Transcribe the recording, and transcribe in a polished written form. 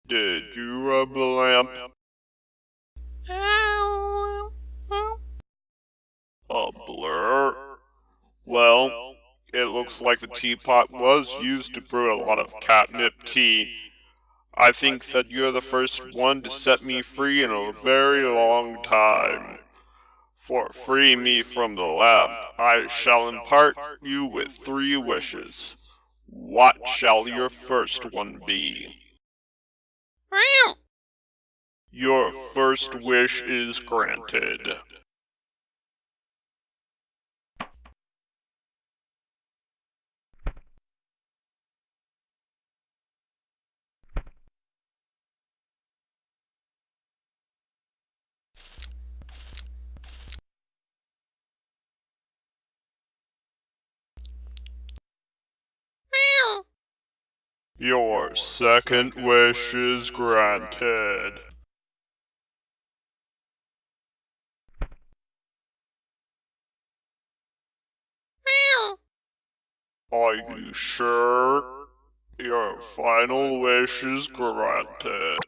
Did you rub the lamp? A blur? Well, it looks like the teapot was used to brew a lot of catnip tea. I think that you're the first one to set me free in a very long time. For freeing me from the lamp, I shall impart you with 3 wishes. What shall your first one be? Your first wish is granted. Your second wish is granted. Are you sure? Your final wish is granted.